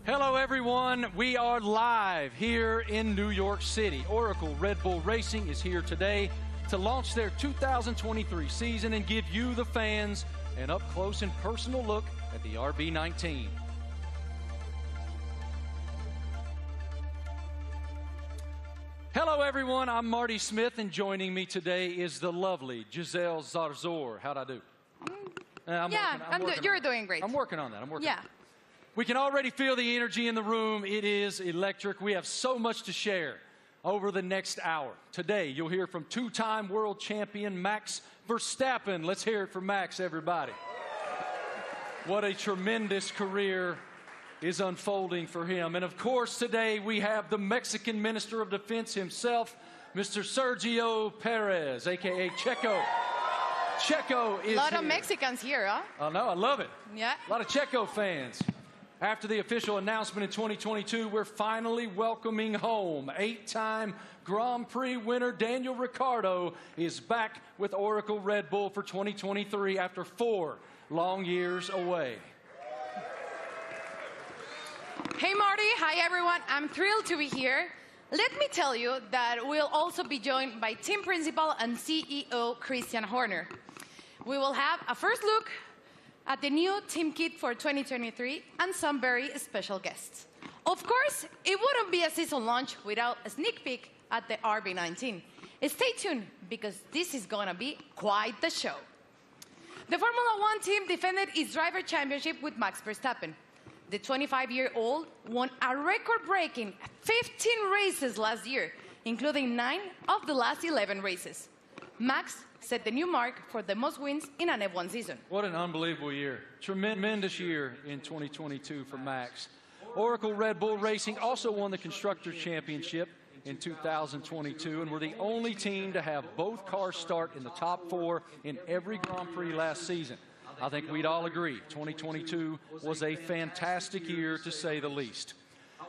Hello, everyone. We are live here in New York City. Oracle Red Bull Racing is here today to launch their 2023 season and give you, the fans, an up-close and personal look at the RB19. Hello, everyone. I'm Marty Smith, and joining me today is the lovely Giselle Zarzor. How'd I do? You're doing great. I'm working on that. We can already feel the energy in the room. It is electric. We have so much to share over the next hour. Today, you'll hear from two-time world champion Max Verstappen. Let's hear it from Max, everybody. What a tremendous career is unfolding for him. And of course, today we have the Mexican Minister of Defense himself, Mr. Sergio Perez, a.k.a. Checo. Checo is a lot here. of Mexicans here, huh? I know, I love it. Yeah. A lot of Checo fans. After the official announcement in 2022, we're finally welcoming home. 8-time Grand Prix winner Daniel Ricciardo is back with Oracle Red Bull for 2023 after 4 long years away. Hey, Marty. Hi, everyone. I'm thrilled to be here. Let me tell you that we'll also be joined by team principal and CEO Christian Horner. We will have a first look at the new team kit for 2023 and some very special guests. Of course, it wouldn't be a season launch without a sneak peek at the RB19. Stay tuned, because this is gonna be quite the show. The Formula One team defended its driver championship with Max Verstappen. The 25-year-old won a record-breaking 15 races last year, including 9 of the last 11 races. Max set the new mark for the most wins in an F1 season. What an unbelievable year. Tremendous year in 2022 for Max. Oracle Red Bull Racing also won the Constructors' Championship in 2022, and we're the only team to have both cars start in the top 4 in every Grand Prix last season. I think we'd all agree 2022 was a fantastic year, to say the least.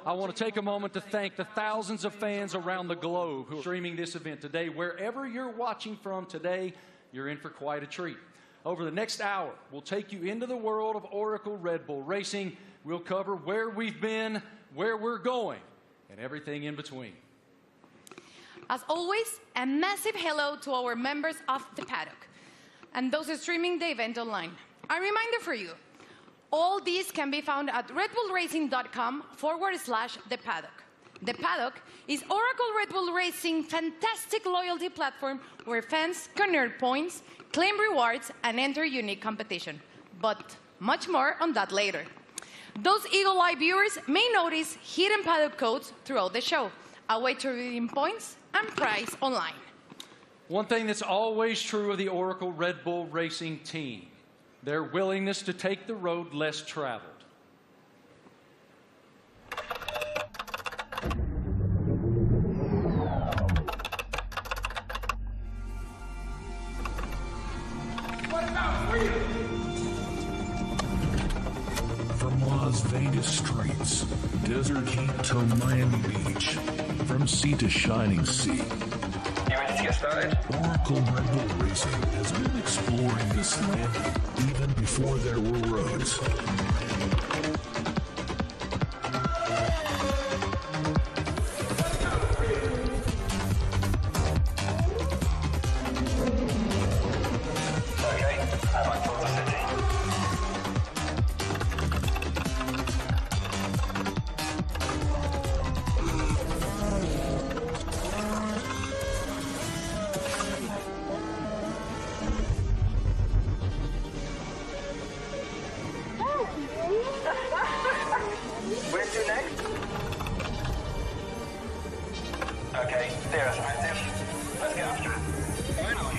I want to take a moment to thank the thousands of fans around the globe who are streaming this event today. Wherever you're watching from today, you're in for quite a treat. Over the next hour, we'll take you into the world of Oracle Red Bull Racing. We'll cover where we've been, where we're going, and everything in between. As always, a massive hello to our members of the paddock and those streaming the event online. A reminder for you, all these can be found at redbullracing.com/the paddock. The Paddock is Oracle Red Bull Racing's fantastic loyalty platform where fans can earn points, claim rewards, and enter unique competition. But much more on that later. Those Eagle Eye viewers may notice hidden paddock codes throughout the show, a way to redeem points and prize online. One thing that's always true of the Oracle Red Bull Racing team: their willingness to take the road less traveled. From Las Vegas streets, desert heat to Miami Beach, from sea to shining sea, You ready to get started? Oracle Red Bull Racing has been exploring this land even before there were roads. Okay, how about Kansas City? Okay, there's active. Let's get after it. Finally.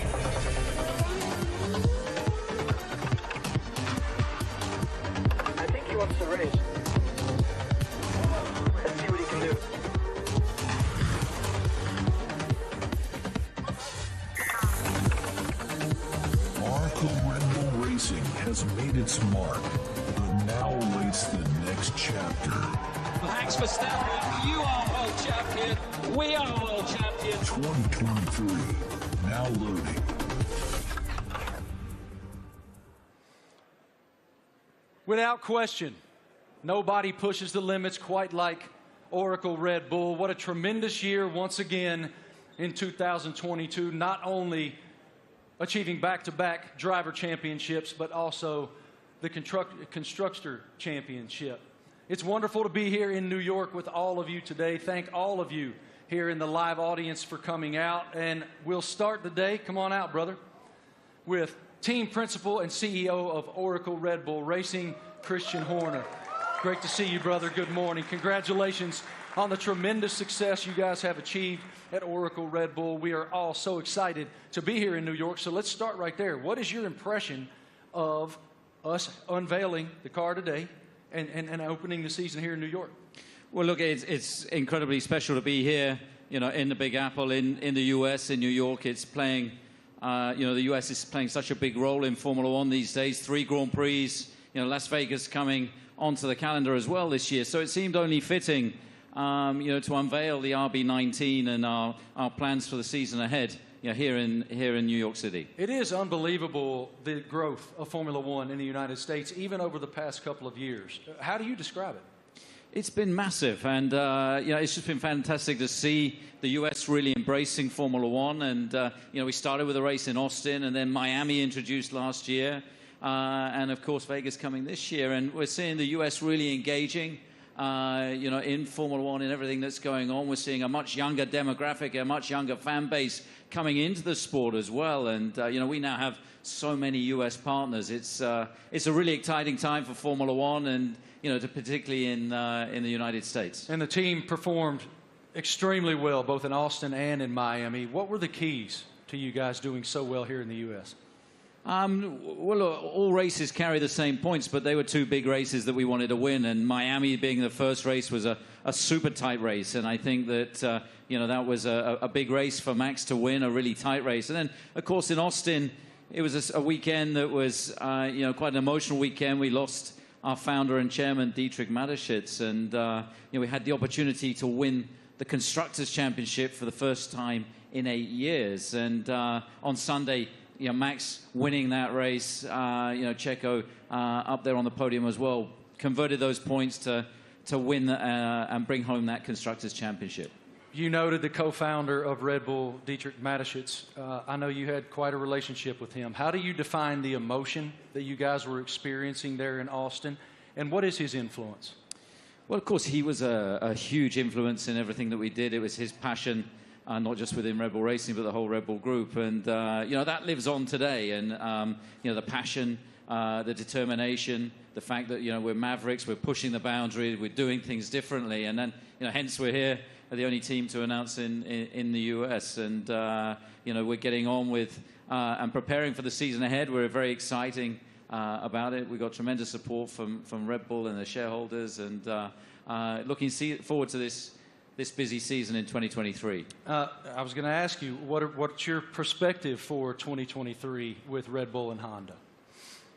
I think he wants to race. Let's see what he can do. Oracle Red Bull Racing has made its mark, but now awaits the next chapter. Max Verstappen, you are world champion. We are world champion. 2023, now loading. Without question, nobody pushes the limits quite like Oracle Red Bull. What a tremendous year once again in 2022, not only achieving back-to-back driver championships, but also the constructor championship. It's wonderful to be here in New York with all of you today. Thank all of you here in the live audience for coming out. And we'll start the day, come on out, brother, with team principal and CEO of Oracle Red Bull Racing, Christian Horner. Great to see you, brother. Good morning. Congratulations on the tremendous success you guys have achieved at Oracle Red Bull. We are all so excited to be here in New York. So let's start right there. What is your impression of us unveiling the car today and opening the season here in New York? Well, look, it's incredibly special to be here, you know, in the Big Apple, in the U.S., in New York. It's playing, you know, the U.S. is playing such a big role in Formula One these days. 3 Grand Prix, you know, Las Vegas coming onto the calendar as well this year. So it seemed only fitting, you know, to unveil the RB19 and our plans for the season ahead, you know, here in New York City. It is unbelievable, the growth of Formula One in the United States, even over the past couple of years. How do you describe it? It's been massive, and you know, it's just been fantastic to see the U.S. really embracing Formula One. And you know, we started with a race in Austin, and then Miami introduced last year, and of course Vegas coming this year. And we're seeing the U.S. really engaging, you know, in Formula One and everything that's going on. We're seeing a much younger demographic, a much younger fan base coming into the sport as well. And you know, we now have so many U.S. partners. It's a really exciting time for Formula One, and you know, particularly in the United States. And the team performed extremely well, both in Austin and in Miami. What were the keys to you guys doing so well here in the U.S.? Well, look, all races carry the same points, but they were 2 big races that we wanted to win. And Miami being the first race was a super tight race. And I think that, you know, that was a big race for Max to win, a really tight race. And then, of course, in Austin, it was a weekend that was, you know, quite an emotional weekend. We lost our founder and chairman, Dietrich Mateschitz. And, you know, we had the opportunity to win the Constructors' Championship for the first time in 8 years. And on Sunday, you know, Max winning that race, you know, Checo up there on the podium as well, converted those points to win and bring home that Constructors' Championship. You noted the co-founder of Red Bull, Dietrich Mateschitz. I know you had quite a relationship with him. How do you define the emotion that you guys were experiencing there in Austin, and what is his influence? Well, of course, he was a huge influence in everything that we did. It was his passion, not just within Red Bull Racing, but the whole Red Bull group. And, you know, that lives on today. And, you know, the passion, the determination, the fact that, you know, we're mavericks, we're pushing the boundary, we're doing things differently. And then, you know, hence we're here, the only team to announce in the US. And, you know, we're getting on with and preparing for the season ahead. We're very exciting about it. We've got tremendous support from Red Bull and the shareholders. And looking forward to this busy season in 2023. I was going to ask you, what's your perspective for 2023 with Red Bull and Honda?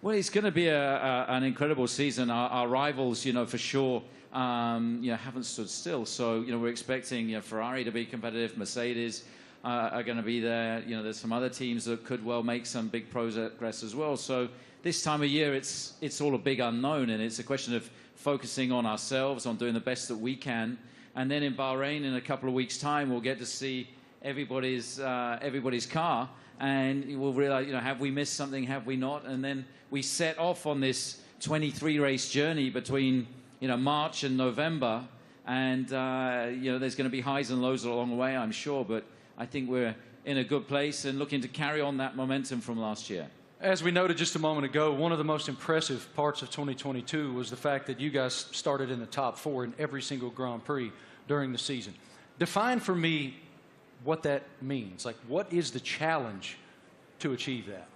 Well, it's going to be an incredible season. Our rivals, you know, for sure, you know, haven't stood still. So, you know, we're expecting, you know, Ferrari to be competitive. Mercedes are going to be there. You know, there's some other teams that could well make some big progress as well. So this time of year, it's all a big unknown, and it's a question of focusing on ourselves, on doing the best that we can. And then in Bahrain, in a couple of weeks' time, we'll get to see everybody's car, and we'll realize, you know, have we missed something, have we not? And then we set off on this 23-race journey between, you know, March and November, and you know, there's going to be highs and lows along the way, I'm sure, but I think we're in a good place and looking to carry on that momentum from last year. As we noted just a moment ago, one of the most impressive parts of 2022 was the fact that you guys started in the top 4 in every single Grand Prix during the season. Define for me what that means. Like, what is the challenge to achieve that?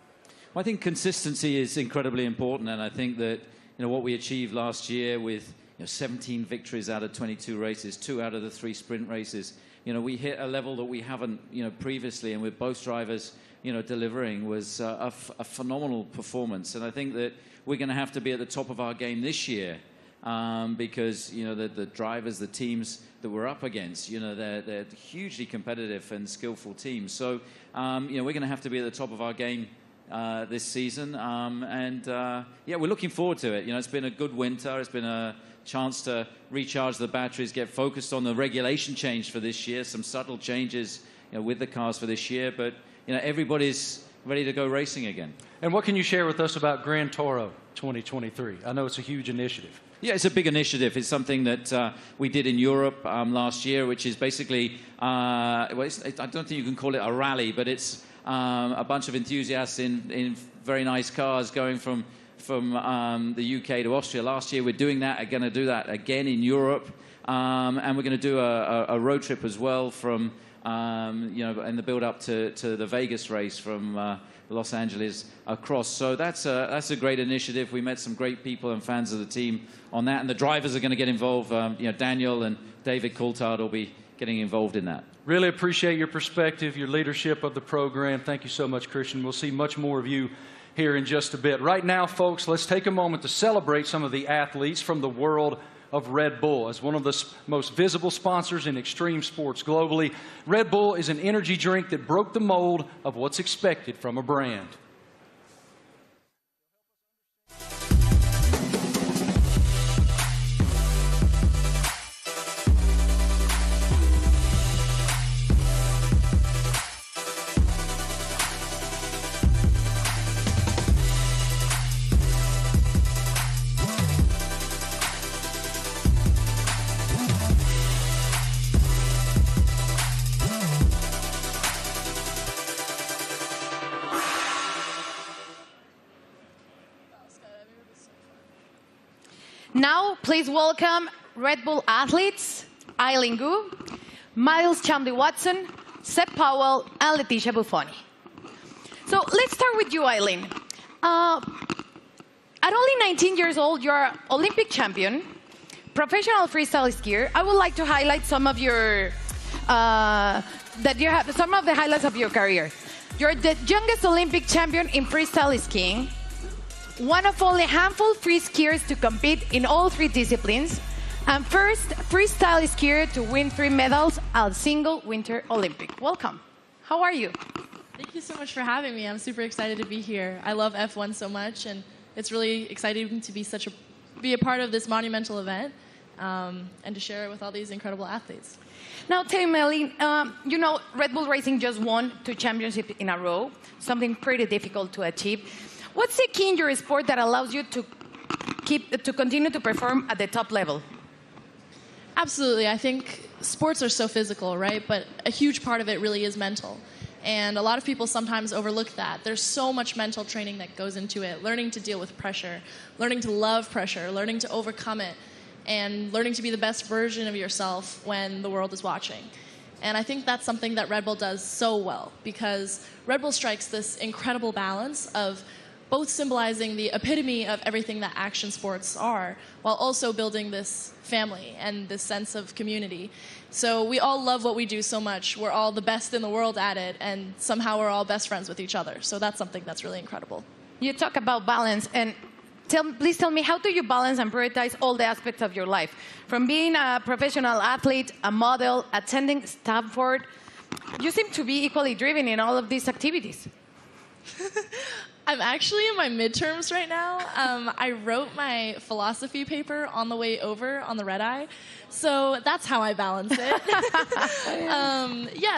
Well, I think consistency is incredibly important, and I think that what we achieved last year with 17 victories out of 22 races, 2 out of the 3 sprint races, we hit a level that we haven't previously, and with both drivers delivering was a phenomenal performance. And I think that we're going to have to be at the top of our game this year because the drivers, the teams that we're up against, they're hugely competitive and skillful teams. So we're going to have to be at the top of our game this season, we're looking forward to it. It's been a good winter. It's been a chance to recharge the batteries, get focused on the regulation change for this year, some subtle changes with the cars for this year, but everybody's ready to go racing again. And what can you share with us about Grand Toro 2023? I know it's a huge initiative. Yeah, it's a big initiative. It's something that we did in Europe last year, which is basically, I don't think you can call it a rally, but it's a bunch of enthusiasts in very nice cars going from the UK to Austria. Last year, we're doing that. We're going to do that again in Europe, and we're going to do a road trip as well from in the build-up to the Vegas race from Los Angeles across. So that's a great initiative. We met some great people and fans of the team on that, and the drivers are going to get involved. Daniel and David Coulthard will be getting involved in that. Really appreciate your perspective, your leadership of the program. Thank you so much, Christian. We'll see much more of you here in just a bit. Right now, folks, let's take a moment to celebrate some of the athletes from the world of Red Bull. As one of the most visible sponsors in extreme sports globally, Red Bull is an energy drink that broke the mold of what's expected from a brand. Now, please welcome Red Bull athletes Eileen Gu, Miles Chamley-Watson, Seb Powell, and Leticia Buffoni. So let's start with you, Eileen. At only 19 years old, you're Olympic champion, professional freestyle skier. I would like to highlight some of your some of the highlights of your career. You're the youngest Olympic champion in freestyle skiing, one of only a handful of free skiers to compete in all 3 disciplines, and first freestyle skier to win 3 medals at a single Winter Olympic. Welcome. How are you? Thank you so much for having me. I'm super excited to be here. I love F1 so much, and it's really exciting to be a part of this monumental event and to share it with all these incredible athletes. Now, tell me, Eileen, Red Bull Racing just won 2 championships in a row, something pretty difficult to achieve. What's the key in your sport that allows you to continue to perform at the top level? Absolutely. I think sports are so physical, right? But a huge part of it really is mental. And a lot of people sometimes overlook that. There's so much mental training that goes into it, learning to deal with pressure, learning to love pressure, learning to overcome it, and learning to be the best version of yourself when the world is watching. And I think that's something that Red Bull does so well, because Red Bull strikes this incredible balance of both symbolizing the epitome of everything that action sports are, while also building this family and this sense of community. So we all love what we do so much. We're all the best in the world at it, and somehow we're all best friends with each other. So that's something that's really incredible. You talk about balance, and please tell me, how do you balance and prioritize all the aspects of your life? From being a professional athlete, a model, attending Stanford, you seem to be equally driven in all of these activities. I'm actually in my midterms right now. I wrote my philosophy paper on the way over on the red eye, so that's how I balance it.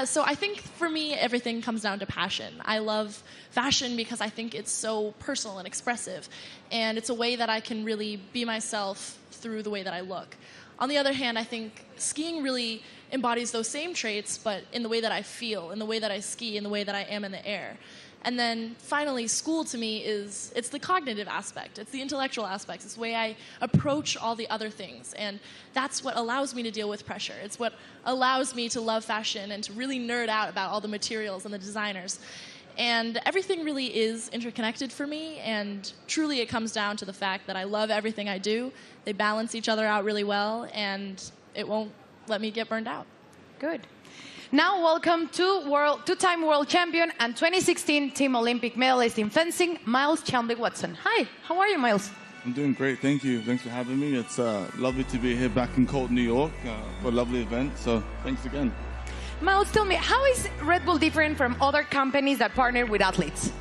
So I think for me, everything comes down to passion. I love fashion because I think it's so personal and expressive, and it's a way that I can really be myself through the way that I look. On the other hand, I think skiing really embodies those same traits, but in the way that I feel, in the way that I ski, in the way that I am in the air. And then finally, school to me it's the cognitive aspect. It's the intellectual aspects. It's the way I approach all the other things. And that's what allows me to deal with pressure. It's what allows me to love fashion and to really nerd out about all the materials and the designers. And everything really is interconnected for me. And truly it comes down to the fact that I love everything I do. They balance each other out really well. And it won't let me get burned out. Good. Now, welcome to two-time world champion and 2016 Team Olympic medalist in fencing, Miles Chambliss-Watson. Hi, how are you, Miles? I'm doing great, thank you. Thanks for having me. It's lovely to be here back in cold New York for a lovely event, so thanks again. Miles, tell me, how is Red Bull different from other companies that partner with athletes?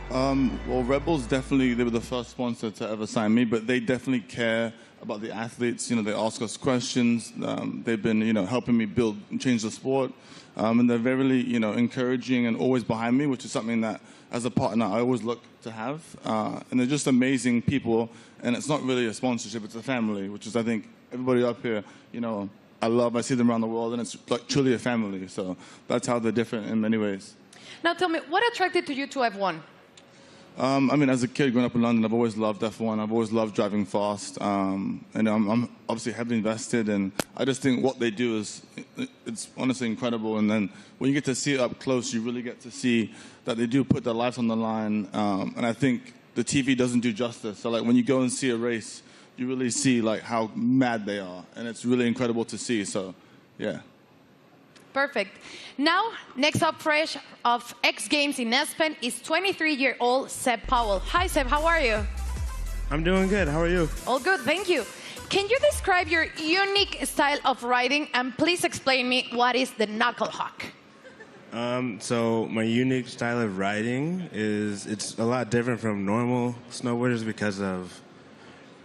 Well, Red Bull's definitely, they were the first sponsor to ever sign me, but they definitely care about the athletes. You know, they ask us questions. They've been, helping me build and change the sport. And they're very, encouraging and always behind me, which is something that, as a partner, I always look to have. And they're just amazing people. And it's not really a sponsorship, it's a family, which is, I think, everybody up here, I see them around the world, and it's like truly a family. So that's how they're different in many ways. Now tell me, what attracted you to F1? As a kid growing up in London, I've always loved F1. I've always loved driving fast. And I'm obviously heavily invested, and I just think what they do it's honestly incredible. And then when you get to see it up close, you really get to see that they do put their lives on the line. And I think the TV doesn't do justice. So like when you go and see a race, you really see like how mad they are. And it's really incredible to see. So, yeah. Perfect. Now, next up fresh of X Games in Aspen is 23-year-old Seb Powell. Hi, Seb, how are you? I'm doing good. How are you? All good, thank you. Can you describe your unique style of riding, and please explain me what is the knuckle hawk? So my unique style of riding it's a lot different from normal snowboarders because of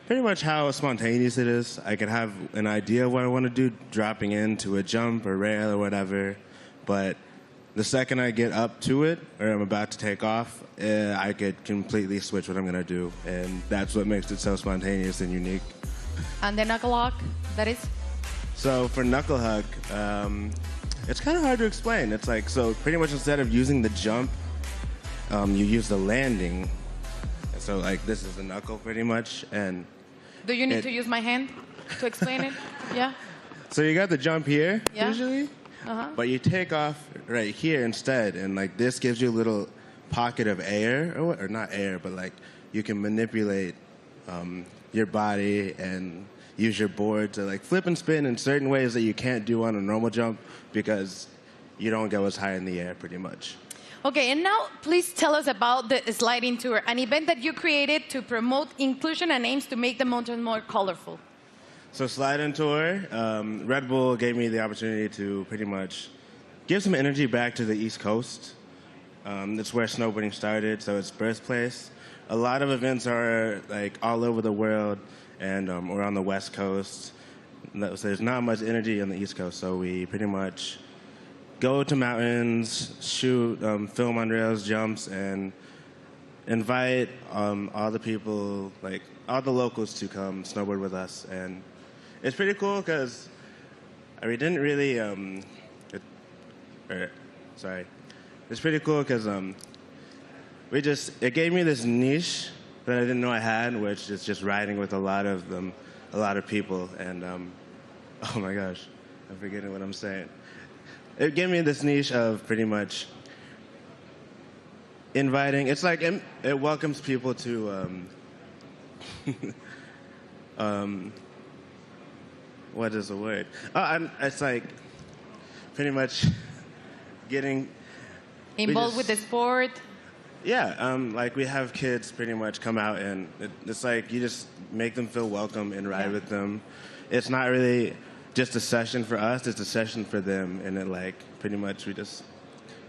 pretty much how spontaneous it is. I can have an idea of what I want to do, dropping into a jump or rail or whatever, but the second I get up to it, or I'm about to take off, I could completely switch what I'm going to do, and that's what makes it so spontaneous and unique. And the knuckle hawk, that is? So for knuckle hawk, it's kind of hard to explain. It's like, so pretty much instead of using the jump, you use the landing. So like this is the knuckle pretty much, and do you need to use my hand to explain it? Yeah. So you got the jump here, yeah. Usually, but you take off right here instead, and like this gives you a little pocket of air, or not air, but like you can manipulate your body and use your board to like flip and spin in certain ways that you can't do on a normal jump because you don't go as high in the air pretty much. Okay, and now please tell us about the Sliding Tour, an event that you created to promote inclusion and aims to make the mountain more colorful. So Sliding Tour, Red Bull gave me the opportunity to pretty much give some energy back to the East Coast. That's where snowboarding started, so it's birthplace. A lot of events are like all over the world and or on the West Coast. So there's not much energy on the East Coast, so we pretty much go to mountains, shoot, film on rails, jumps, and invite all the people, like all the locals, to come snowboard with us. And it's pretty cool because we didn't really. It's pretty cool because it gave me this niche that I didn't know I had, which is just riding with a lot of people. And oh my gosh, I'm forgetting what I'm saying. It gave me this niche of pretty much inviting. It's like it welcomes people to what is the word? It's like pretty much getting involved with the sport. Yeah, like we have kids pretty much come out, and it's like you just make them feel welcome and ride with them. It's not really just a session for us, it's a session for them, and it like pretty much we just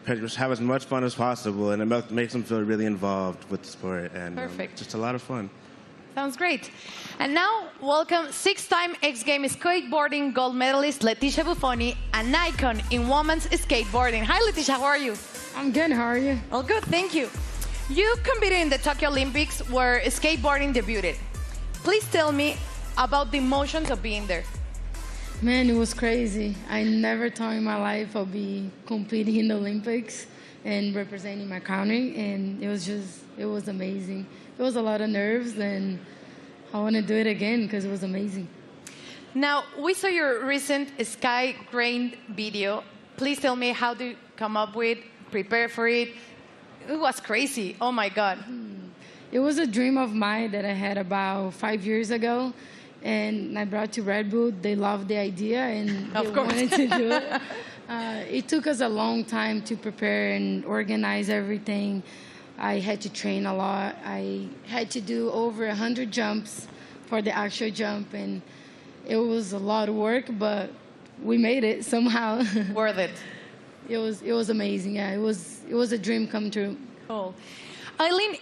have as much fun as possible, and it makes them feel really involved with the sport, and just a lot of fun. Sounds great. And now, welcome six-time X Games skateboarding gold medalist Leticia Buffoni, an icon in women's skateboarding. Hi, Leticia, how are you? I'm good, how are you? All good, thank you. You competed in the Tokyo Olympics where skateboarding debuted. Please tell me about the emotions of being there. Man, it was crazy. I never thought in my life I'd be competing in the Olympics. and representing my country, and it was amazing. It was a lot of nerves, and I want to do it again because it was amazing. Now, we saw your recent Sky Grain video. Please tell me, how do you come up with, prepare for it? It was crazy. Oh, my God. It was a dream of mine that I had about 5 years ago, and I brought to Red Bull. They loved the idea, and they wanted to do it. It took us a long time to prepare and organize everything. I had to train a lot. I had to do over 100 jumps for the actual jump, and it was a lot of work, but we made it somehow. Worth it. It was amazing. Yeah, it was a dream come true. Cool. Eileen,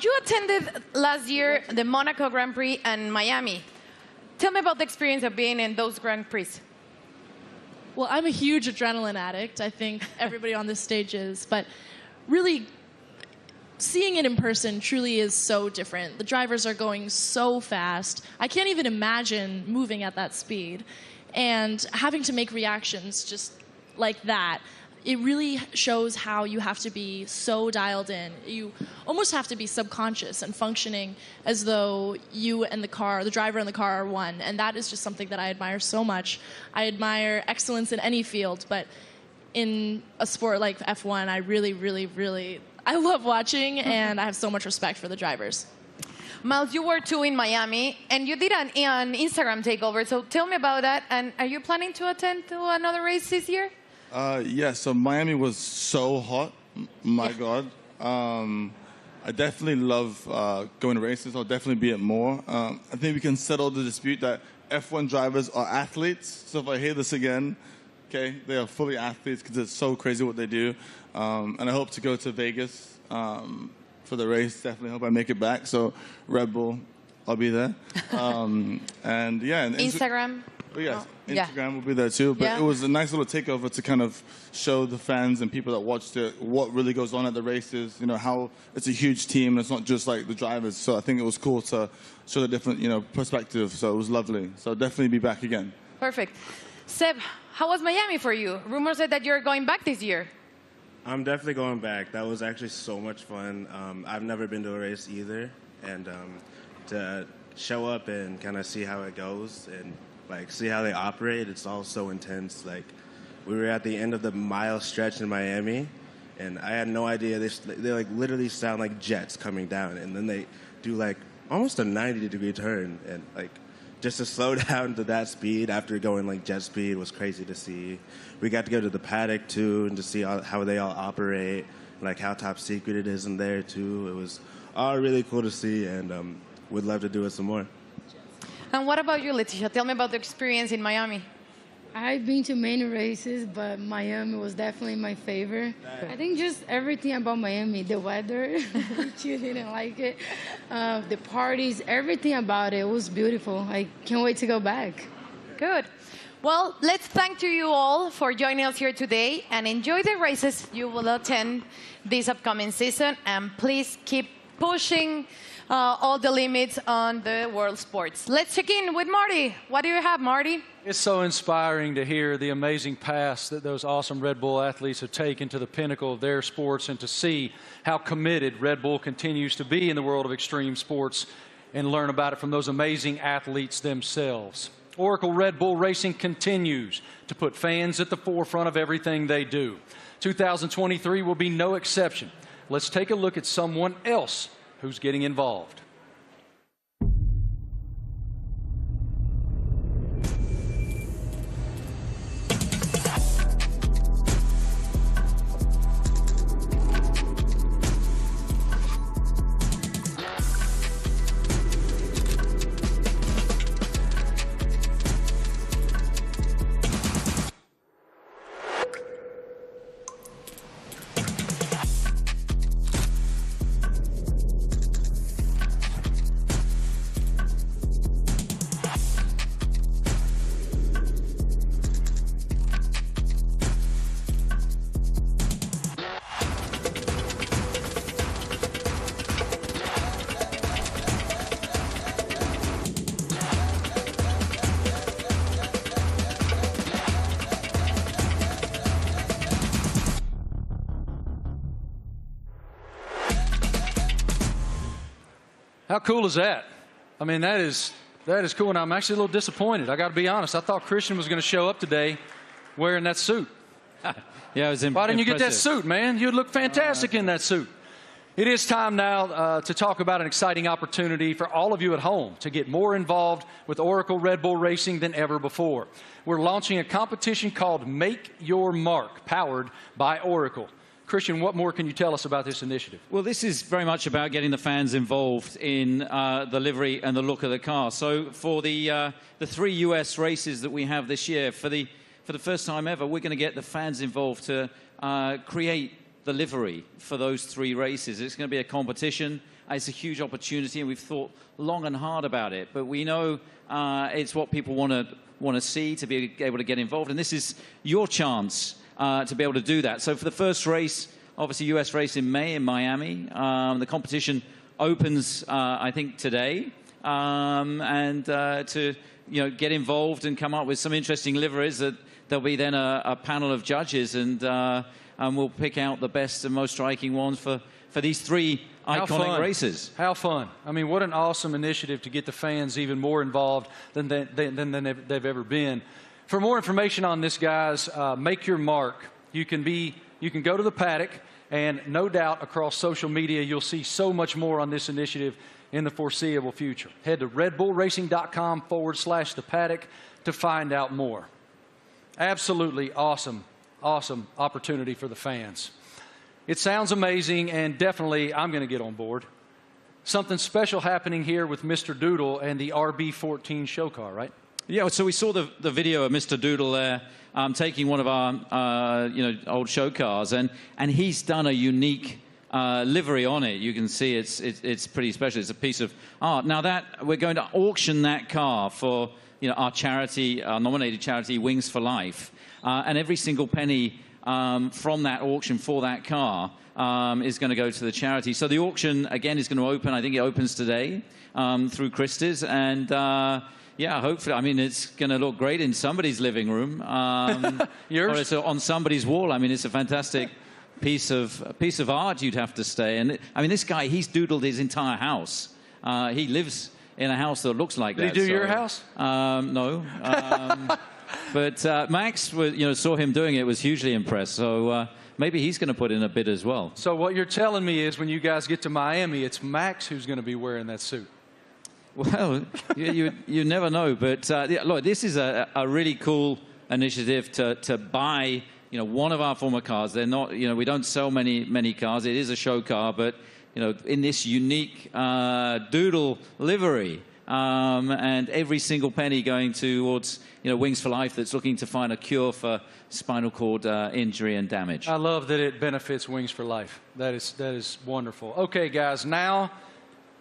you attended last year the Monaco Grand Prix and Miami. Tell me about the experience of being in those Grand Prix. Well, I'm a huge adrenaline addict. I think everybody on this stage is. But really, seeing it in person truly is so different. The drivers are going so fast. I can't even imagine moving at that speed. And having to make reactions just like that, it really shows how you have to be so dialed in. You almost have to be subconscious and functioning as though you and the driver and the car are one. And that is just something that I admire so much. I admire excellence in any field, but in a sport like F1, I really, I love watching, and I have so much respect for the drivers. Miles, you were too in Miami, and you did an Instagram takeover. So tell me about that. And are you planning to attend to another race this year? Yeah, so Miami was so hot. My God. I definitely love going to races. I'll definitely be at more. I think we can settle the dispute that F1 drivers are athletes. So if I hear this again, okay, they are fully athletes because it's so crazy what they do. And I hope to go to Vegas for the race. Definitely hope I make it back. So Red Bull, I'll be there. And yeah. And Instagram? But yes, Instagram will be there too. But it was a nice little takeover to kind of show the fans and people that watched it what really goes on at the races. You know, how it's a huge team and it's not just like the drivers. So I think it was cool to show the different, perspective. So it was lovely. So I'll definitely be back again. Perfect. Seb, how was Miami for you? Rumors said that you're going back this year. I'm definitely going back. That was actually so much fun. I've never been to a race either. And to show up and kind of see how it goes and see how they operate, it's all so intense. We were at the end of the mile stretch in Miami, and I had no idea. They literally sound like jets coming down, and then they do almost a 90-degree turn, and just to slow down to that speed after going jet speed was crazy to see. We got to go to the paddock too, and to see how they all operate, how top secret it is in there too. It was all really cool to see, and would love to do it some more. And what about you, Leticia? Tell me about the experience in Miami. I've been to many races, but Miami was definitely my favorite. I think just everything about Miami, the weather, which you didn't like it, the parties, everything about it was beautiful. I can't wait to go back. Good. Well, let's thank you all for joining us here today, and enjoy the races you will attend this upcoming season. And please keep pushing all the limits on the world sports. Let's check in with Marty. What do you have, Marty? It's so inspiring to hear the amazing paths that those awesome Red Bull athletes have taken to the pinnacle of their sports, and to see how committed Red Bull continues to be in the world of extreme sports, and learn about it from those amazing athletes themselves. Oracle Red Bull Racing continues to put fans at the forefront of everything they do. 2023 will be no exception. Let's take a look at someone else who's getting involved. How cool is that? I mean, that is cool, and I'm actually a little disappointed. I got to be honest. I thought Christian was going to show up today wearing that suit. Yeah, it was Why didn't you get that impressive. suit, man? You'd look fantastic in that suit. It is time now to talk about an exciting opportunity for all of you at home to get more involved with Oracle Red Bull Racing than ever before. We're launching a competition called Make Your Mark, powered by Oracle. Christian, what more can you tell us about this initiative? Well, this is very much about getting the fans involved in the livery and the look of the car. So for the 3 US races that we have this year, for the first time ever, we're going to get the fans involved to create the livery for those 3 races. It's going to be a competition. It's a huge opportunity, and we've thought long and hard about it. But we know it's what people want to see, to be able to get involved. And this is your chance to be able to do that. So for the first race, obviously US race in May in Miami, the competition opens, I think, today. And to get involved and come up with some interesting liveries, that there'll be then a panel of judges, and we'll pick out the best and most striking ones for these 3 iconic races. How fun. I mean, what an awesome initiative to get the fans even more involved than they've ever been. For more information on this, guys, Make Your Mark. You can go to the paddock, and no doubt across social media you'll see so much more on this initiative in the foreseeable future. Head to redbullracing.com/the paddock to find out more. Absolutely awesome opportunity for the fans. It sounds amazing, and definitely I'm going to get on board. Something special happening here with Mr. Doodle and the RB14 show car, right? Yeah, so we saw the video of Mr. Doodle there taking one of our old show cars, and he's done a unique livery on it. You can see it's pretty special. It's a piece of art. Now that we're going to auction that car for our charity, our nominated charity, Wings for Life, and every single penny from that auction for that car is going to go to the charity. So the auction again is going to open. I think it opens today through Christie's, and yeah, hopefully. I mean, it's going to look great in somebody's living room. Yours? Or it's on somebody's wall. I mean, it's a fantastic piece of art. You'd have to say. And I mean, this guy, he's doodled his entire house. He lives in a house that looks like that. Did he do your house? No. But Max, saw him doing it, was hugely impressed. So maybe he's going to put in a bid as well. So what you're telling me is, when you guys get to Miami, it's Max who's going to be wearing that suit. Well, you never know. But look, this is a really cool initiative to buy one of our former cars. They're not, we don't sell many cars. It is a show car, but in this unique doodle livery, and every single penny going towards Wings for Life, that's looking to find a cure for spinal cord injury and damage. I love that it benefits Wings for Life. That is wonderful. Okay, guys, now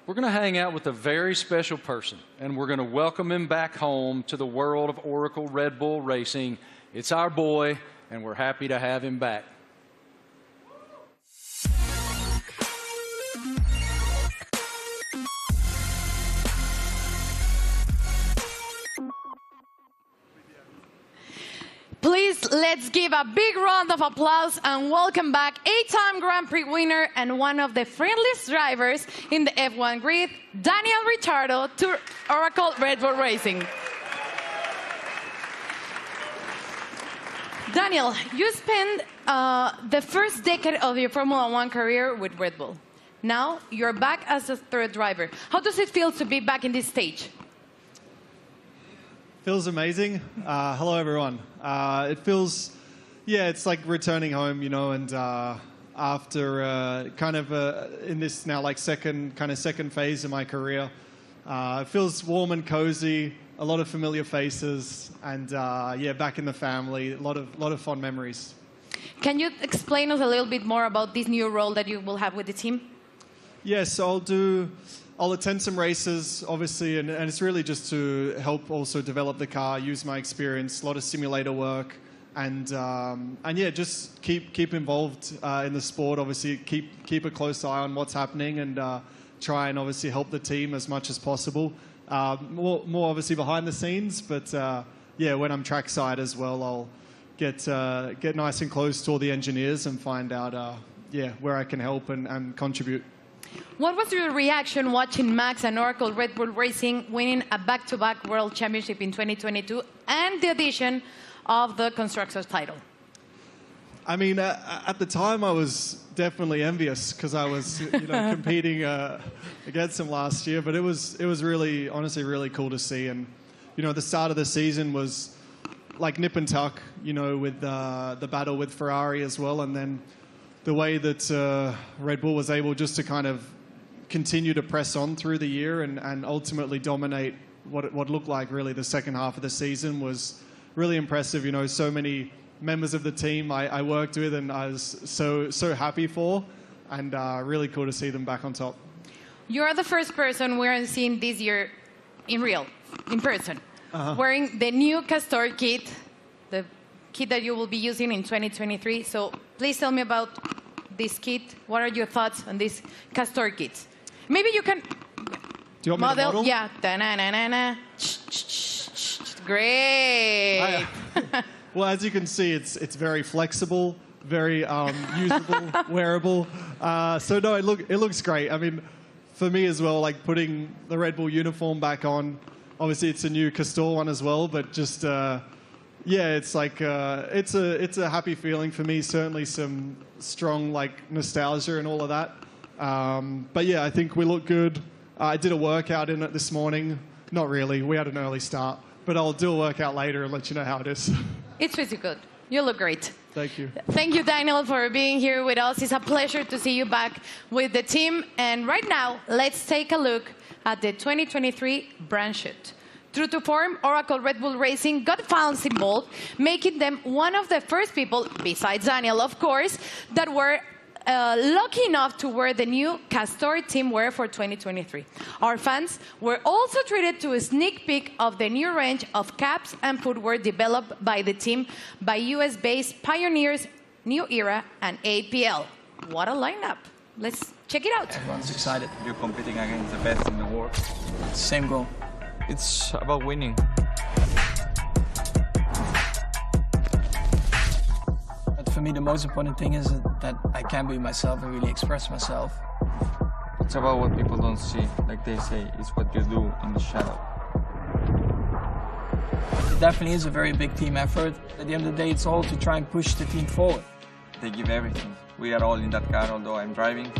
we're going to hang out with a very special person, and we're going to welcome him back home to the world of Oracle Red Bull Racing. It's our boy, and we're happy to have him back. Please, let's give a big round of applause and welcome back 8-time Grand Prix winner and one of the friendliest drivers in the F1 grid, Daniel Ricciardo, to Oracle Red Bull Racing. Daniel, you spent the first decade of your Formula One career with Red Bull. Now you're back as a third driver. How does it feel to be back in this stage? Feels amazing. Hello, everyone. It feels, it's like returning home, and after in this now second phase of my career, it feels warm and cozy. A lot of familiar faces, and back in the family. A lot of fond memories. Can you explain us a little bit more about this new role that you will have with the team? Yes, I'll attend some races, obviously, and it's really just to help also develop the car, use my experience, a lot of simulator work, and just keep involved in the sport. Obviously, keep a close eye on what's happening, and try and obviously help the team as much as possible. More obviously behind the scenes, but when I'm trackside as well, I'll get nice and close to all the engineers and find out where I can help and contribute. What was your reaction watching Max and Oracle Red Bull Racing winning a back-to-back World Championship in 2022 and the addition of the Constructors title? I mean, at the time, I was definitely envious because I was, competing against him last year. But it was really, honestly, really cool to see. And the start of the season was like nip and tuck, with the battle with Ferrari as well, and then the way that Red Bull was able just to kind of continue to press on through the year and ultimately dominate what looked like really the second half of the season was really impressive. So many members of the team I worked with and I was so happy for, and really cool to see them back on top. You are the first person we're seeing this year in person, wearing the new Castor kit, the kit that you will be using in 2023. So please tell me about this kit. What are your thoughts on this Castor kit? Maybe you can Do you want me to model? Yeah. Da-na-na-na-na. Great. Well, as you can see, it's very flexible, very usable, wearable. So no, it looks great. I mean, for me as well, like putting the Red Bull uniform back on. Obviously, it's a new Castor one as well, but just it's like it's a happy feeling for me. Certainly, some strong like nostalgia and all of that. But yeah, I think we look good. I did a workout in it this morning. Not really. We had an early start, but I'll do a workout later and let you know how it is. It's pretty good. You look great. Thank you. Thank you, Daniel, for being here with us. It's a pleasure to see you back with the team. And right now, let's take a look at the 2023 brand shoot. True to form, Oracle Red Bull Racing got fans involved, making them one of the first people, besides Daniel, of course, that were lucky enough to wear the new Castor team wear for 2023. Our fans were also treated to a sneak peek of the new range of caps and footwear developed by the team by US-based Pioneers, New Era, and APL. What a lineup. Let's check it out. Everyone's excited. You're competing against the best in the world. Same goal. It's about winning. But for me, the most important thing is that I can be myself and really express myself. It's about what people don't see. Like they say, it's what you do in the shadow. It definitely is a very big team effort. At the end of the day, it's all to try and push the team forward. They give everything. We are all in that car, although I'm driving.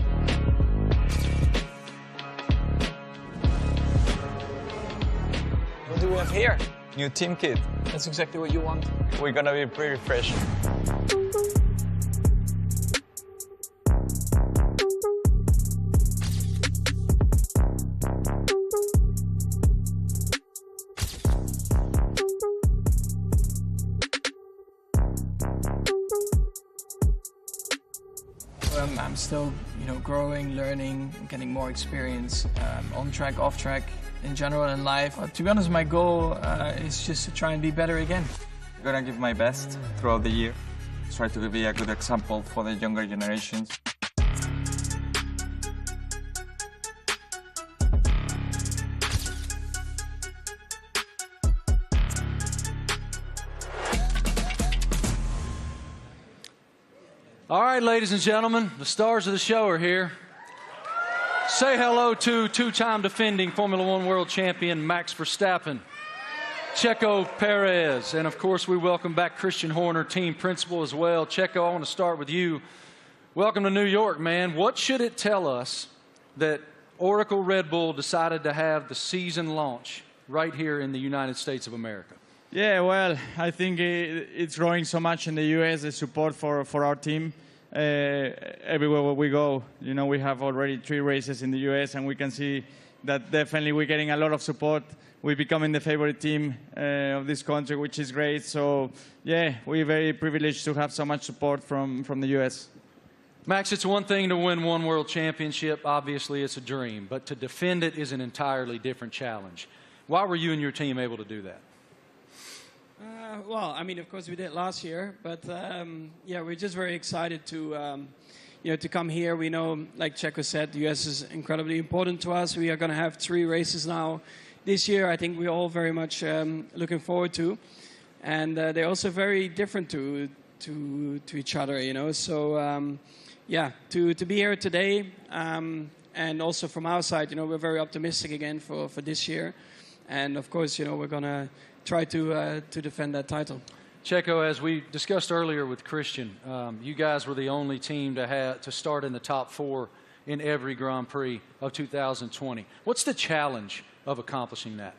What do we have here? New team kit. That's exactly what you want. We're gonna be pretty fresh. I'm still, growing, learning, getting more experience on track, off track, in general in life. To be honest, my goal is just to try and be better again. I'm gonna give my best throughout the year. Try to be a good example for the younger generations. All right, ladies and gentlemen, the stars of the show are here. Say hello to two-time defending Formula One world champion Max Verstappen, Checo Perez, and of course we welcome back Christian Horner, team principal as well. Checo, I want to start with you. Welcome to New York, man. What should it tell us that Oracle Red Bull decided to have the season launch right here in the United States of America? Yeah, well, I think it's growing so much in the U.S., the support for our team. Everywhere where we go, we have already 3 races in the U.S., and we can see that definitely we're getting a lot of support. We're becoming the favorite team of this country, which is great. So, yeah, we're very privileged to have so much support from the U.S. Max, it's one thing to win one world championship. Obviously, it's a dream. But to defend it is an entirely different challenge. Why were you and your team able to do that? Well, I mean, of course we did last year, but yeah, we're just very excited to, to come here. We know, like Checo said, the US is incredibly important to us. We are going to have 3 races now this year. I think we're all very much looking forward to, and they're also very different to each other, So, yeah, to be here today and and also from our side, we're very optimistic again for this year. And of course, we're going to try to defend that title. Checo, as we discussed earlier with Christian, you guys were the only team to start in the top 4 in every Grand Prix of 2020. What's the challenge of accomplishing that?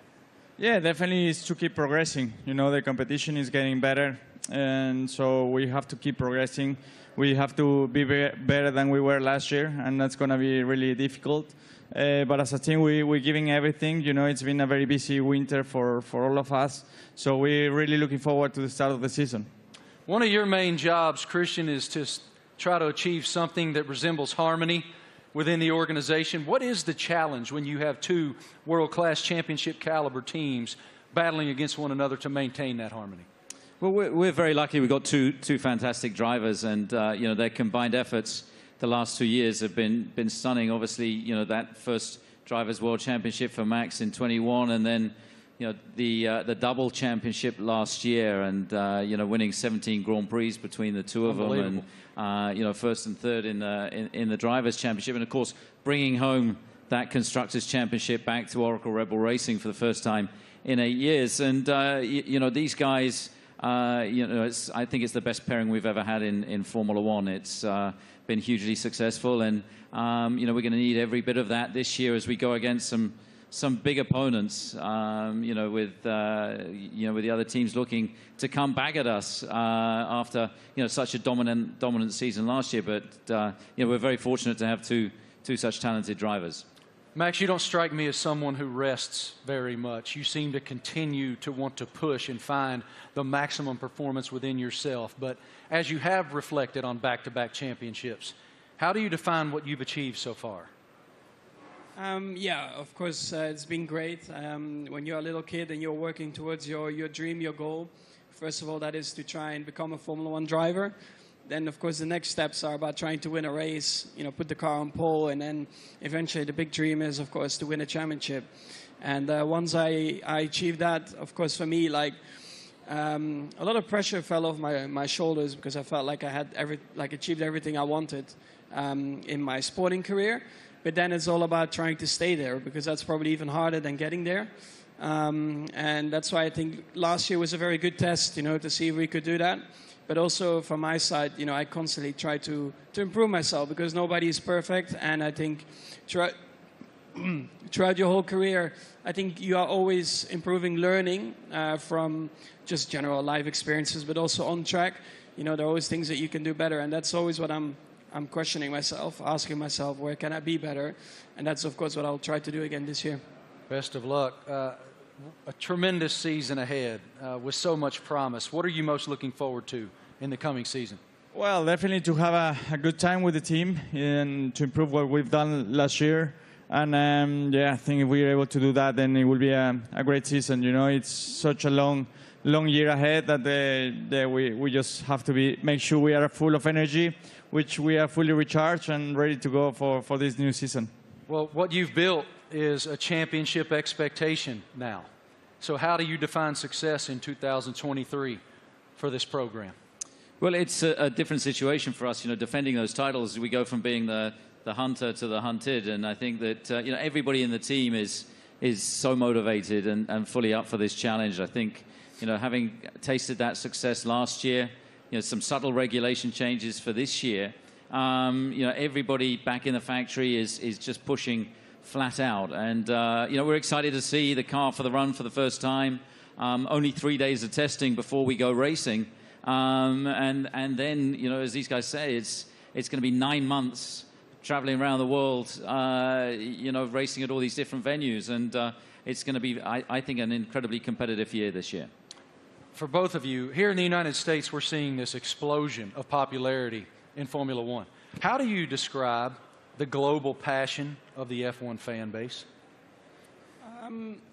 Yeah, definitely is to keep progressing. The competition is getting better, and so we have to keep progressing. We have to be better than we were last year, and that's going to be really difficult. But as a team, we're giving everything. It's been a very busy winter for all of us, so we're really looking forward to the start of the season. One of your main jobs, Christian, is to try to achieve something that resembles harmony within the organization. What is the challenge when you have 2 world-class championship caliber teams battling against one another to maintain that harmony? Well, we're very lucky. We've got two fantastic drivers, and their combined efforts the last 2 years have been stunning. Obviously, that first Drivers' World Championship for Max in 21, and then the double championship last year, and winning 17 Grand Prix between the two of them, and first and third in the Drivers' Championship, and of course bringing home that Constructors' Championship back to Oracle Red Bull Racing for the first time in 8 years. And these guys, I think it's the best pairing we've ever had in Formula One. It's been hugely successful, and we're going to need every bit of that this year as we go against some big opponents, with the other teams looking to come back at us after such a dominant season last year. But we're very fortunate to have two such talented drivers. Max, you don't strike me as someone who rests very much. You seem to continue to want to push and find the maximum performance within yourself. But as you have reflected on back-to-back championships, how do you define what you've achieved so far? Yeah, of course, it's been great. When you're a little kid and you're working towards your dream, your goal, first of all, that is to try and become a Formula One driver. Then, of course, the next steps are about trying to win a race, put the car on pole, and then eventually the big dream is, of course, to win a championship. And once I achieved that, of course, for me, a lot of pressure fell off my shoulders because I felt like I had achieved everything I wanted in my sporting career. But then it's all about trying to stay there, because that's probably even harder than getting there. And that's why I think last year was a very good test, to see if we could do that. But also from my side, I constantly try to improve myself, because nobody is perfect. And I think throughout your whole career, I think you are always improving, learning from just general life experiences, but also on track. There are always things that you can do better. And that's always what I'm questioning myself, asking myself, where can I be better? And that's, of course, what I'll try to do again this year. Best of luck. A tremendous season ahead with so much promise. What are you most looking forward to in the coming season? Well, definitely to have a good time with the team and to improve what we've done last year. And I think if we're able to do that, then it will be a great season. It's such a long year ahead that we just have to make sure we are full of energy, which we are fully recharged and ready to go for this new season. Well, what you've built is a championship expectation now. So how do you define success in 2023 for this program? Well, it's a different situation for us. Defending those titles, we go from being the hunter to the hunted, and I think that everybody in the team is so motivated and fully up for this challenge. I think having tasted that success last year, some subtle regulation changes for this year. Everybody back in the factory is just pushing flat out, and we're excited to see the car for the run for the first time. Only 3 days of testing before we go racing, and then as these guys say, it's going to be 9 months traveling around the world, racing at all these different venues, and it's going to be, I think, an incredibly competitive year this year. For both of you, here in the United States, we're seeing this explosion of popularity in Formula One. How do you describe the global passion of the F1 fan base?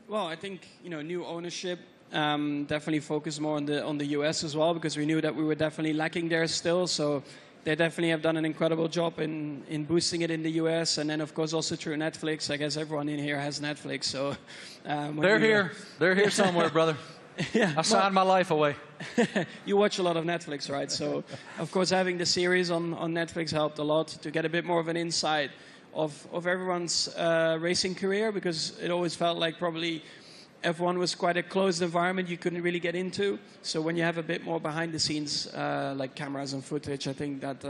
Well, I think new ownership definitely focused more on the US as well, because we knew that we were definitely lacking there still. So they definitely have done an incredible job in boosting it in the US, and then of course also through Netflix. I guess everyone in here has Netflix, so they're here somewhere, brother. Yeah, I signed my life away. You watch a lot of Netflix, right? So, of course, having the series on Netflix helped a lot to get a bit more of an insight of everyone's racing career, because it always felt like probably F1 was quite a closed environment you couldn't really get into. So when you have a bit more behind the scenes, like cameras and footage, I think that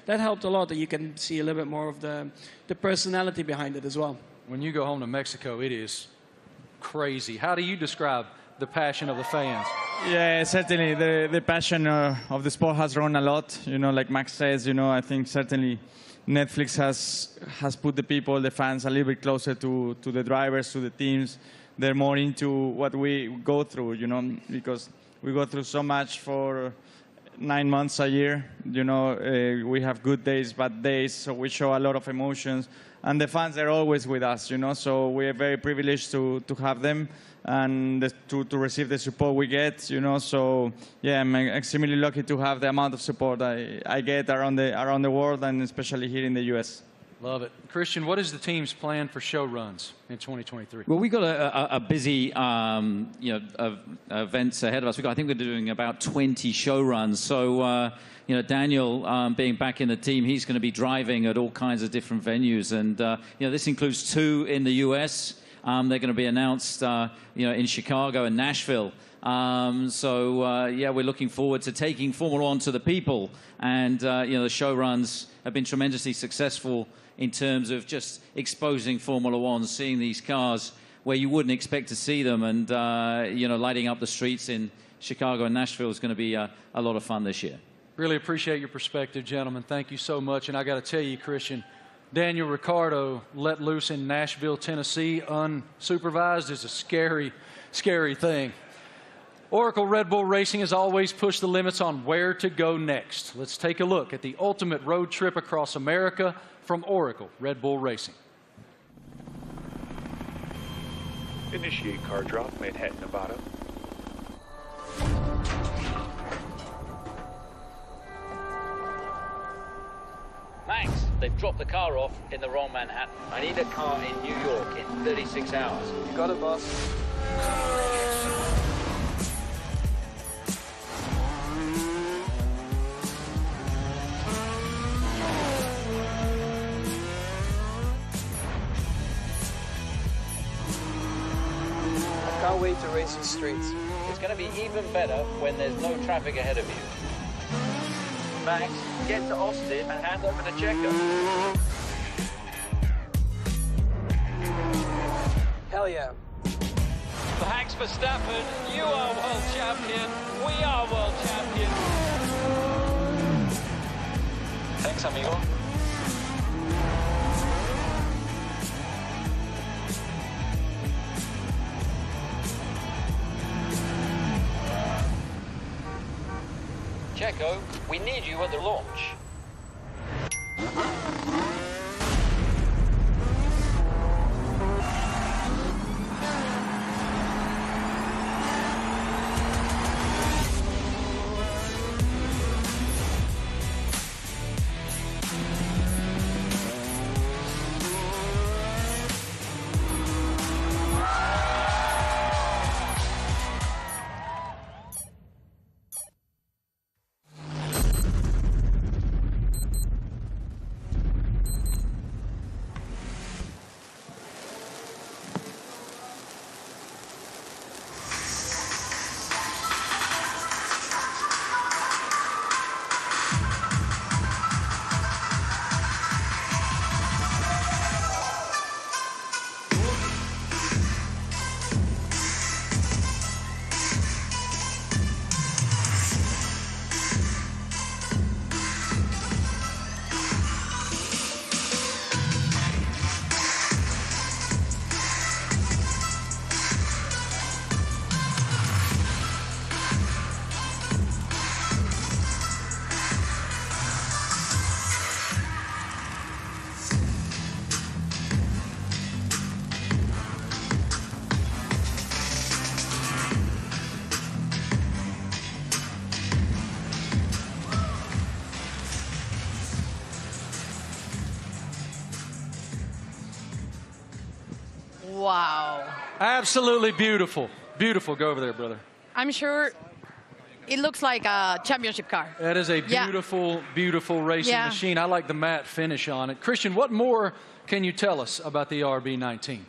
that helped a lot, that you can see a little bit more of the personality behind it as well. When you go home to Mexico, it is crazy. How do you describe the passion of the fans? Yeah, certainly the passion of the sport has grown a lot. You know, like Max says, you know, I think certainly Netflix has put the people, the fans, a little bit closer to the drivers, to the teams. They're more into what we go through, you know, because we go through so much for 9 months a year. You know, we have good days, bad days, so we show a lot of emotions. And the fans are always with us, you know, so we are very privileged to have them and to receive the support we get, you know. So, yeah, I'm extremely lucky to have the amount of support I get around the world, and especially here in the US. Love it. Christian, what is the team's plan for show runs in 2023? Well, we've got a busy events ahead of us. I think we're doing about 20 show runs. So, Daniel, being back in the team, he's going to be driving at all kinds of different venues. And, this includes 2 in the US. They're going to be announced, in Chicago and Nashville. We're looking forward to taking Formula One to the people. And, the show runs have been tremendously successful in terms of just exposing Formula One, seeing these cars where you wouldn't expect to see them, and lighting up the streets in Chicago and Nashville is going to be a lot of fun this year. Really appreciate your perspective, gentlemen. Thank you so much. And I got to tell you, Christian, Daniel Ricciardo let loose in Nashville, Tennessee, unsupervised is a scary, scary thing. Oracle Red Bull Racing has always pushed the limits on where to go next. Let's take a look at the ultimate road trip across America from Oracle Red Bull Racing. Initiate car drop, Manhattan, Nevada. Max, they've dropped the car off in the wrong Manhattan. I need a car in New York in 36 hours. You got it, boss. I can't wait to race the streets. It's going to be even better when there's no traffic ahead of you. Max, get to Austin and hand over to Checo. Hell yeah. Max Verstappen, you are world champion. We are world champion. Thanks, amigo. Checo, we need you at the launch. Wow. Absolutely beautiful. Beautiful. Go over there, brother. I'm sure it looks like a championship car. That is a beautiful, beautiful racing machine. I like the matte finish on it. Christian, what more can you tell us about the RB19?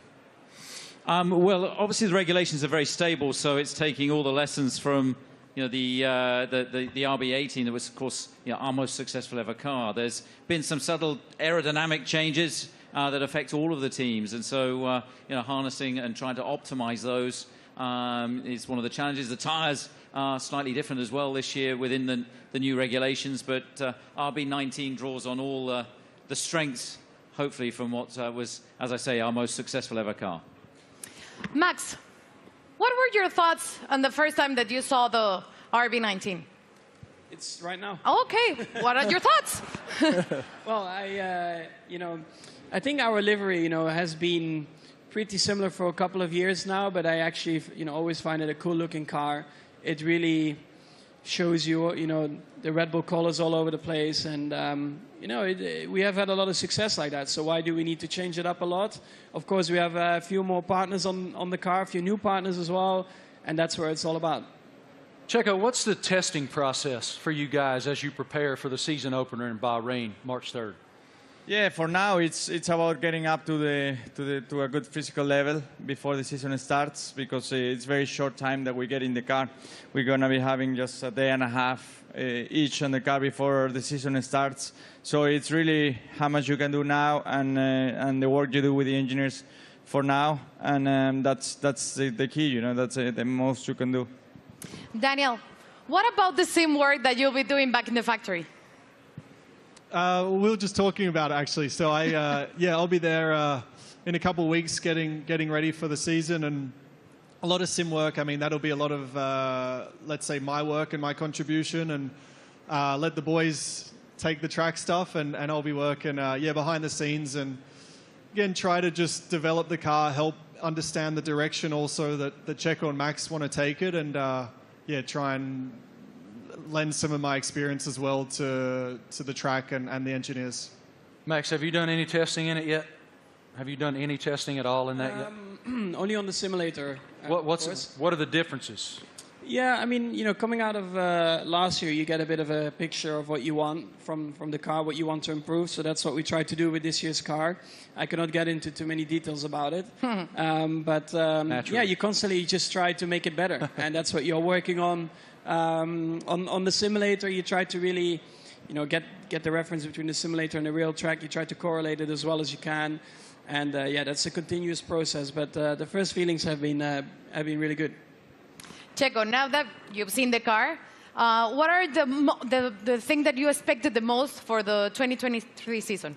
Well, obviously the regulations are very stable, so it's taking all the lessons from the RB18 that was, of course, our most successful ever car. There's been some subtle aerodynamic changes that affect all of the teams, and so harnessing and trying to optimize those is one of the challenges. The tires are slightly different as well this year within the new regulations, but RB19 draws on all the strengths, hopefully, from what was, as I say, our most successful ever car. Max, what were your thoughts on the first time that you saw the RB19? It's right now. Okay, what are your thoughts? Well, I think our livery, has been pretty similar for a couple of years now, but I actually, always find it a cool-looking car. It really shows you, the Red Bull colors all over the place, and we have had a lot of success like that. So why do we need to change it up a lot? Of course, we have a few more partners on the car, a few new partners as well, and that's where it's all about. Checo, what's the testing process for you guys as you prepare for the season opener in Bahrain, March 3rd? Yeah, for now it's about getting up to a good physical level before the season starts, because it's very short time that we get in the car. We're gonna be having just a day and a half each on the car before the season starts. So it's really how much you can do now and the work you do with the engineers for now, and that's the key. That's the most you can do. Daniel, what about the sim work that you'll be doing back in the factory? We were just talking about it, actually. So I'll be there in a couple of weeks getting ready for the season, and a lot of sim work. I mean, that'll be a lot of, let's say, my work and my contribution, and let the boys take the track stuff, and I'll be working, behind the scenes, and again, try to just develop the car, help understand the direction also that Checo and Max want to take it, and try and lend some of my experience as well to the track and the engineers. Max, have you done any testing in it yet? Have you done any testing at all in that yet? Only on the simulator. What are the differences? Yeah, I mean, coming out of last year, you get a bit of a picture of what you want from the car, what you want to improve. So that's what we tried to do with this year's car. I cannot get into too many details about it. But you constantly just try to make it better. And that's what you're working on. On the simulator, you try to really, get the reference between the simulator and the real track. You try to correlate it as well as you can. And that's a continuous process. But the first feelings have been really good. Checo, now that you've seen the car, what are the thing that you expected the most for the 2023 season?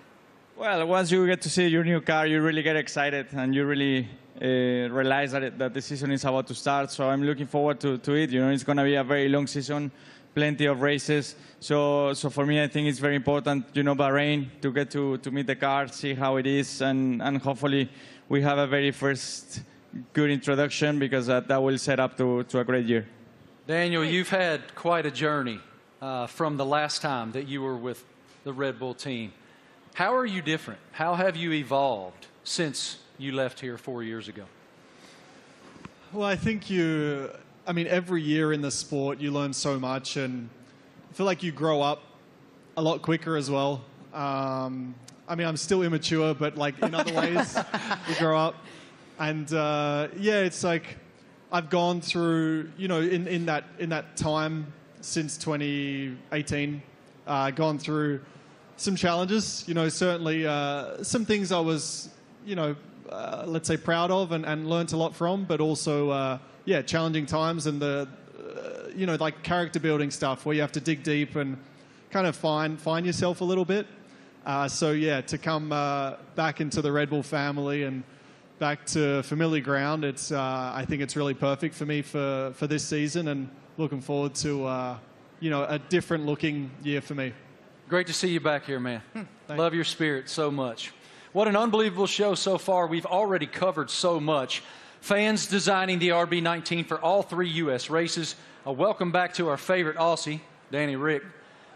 Well, once you get to see your new car, you really get excited, and you really realize that the season is about to start. So I'm looking forward to it. It's going to be a very long season, plenty of races. So for me, I think it's very important, Bahrain, to get to meet the car, see how it is, and hopefully we have a very first good introduction, because that will set up to a great year. Daniel, you've had quite a journey from the last time that you were with the Red Bull team. How are you different? How have you evolved since you left here 4 years ago? Well, I think every year in the sport you learn so much, and I feel like you grow up a lot quicker as well. I'm still immature, but in other ways you grow up. And it's like I've gone through, in that time since 2018, gone through some challenges. Certainly some things I was, let's say proud of and learnt a lot from, but also challenging times, and the like character building stuff where you have to dig deep and kind of find yourself a little bit. To come back into the Red Bull family and back to familiar ground, I think it's really perfect for me for this season, and looking forward to a different looking year for me. Great to see you back here, man. Love your spirit so much. What an unbelievable show so far. We've already covered so much. Fans designing the RB19 for all 3 U.S. races. A welcome back to our favorite Aussie, Danny Rick,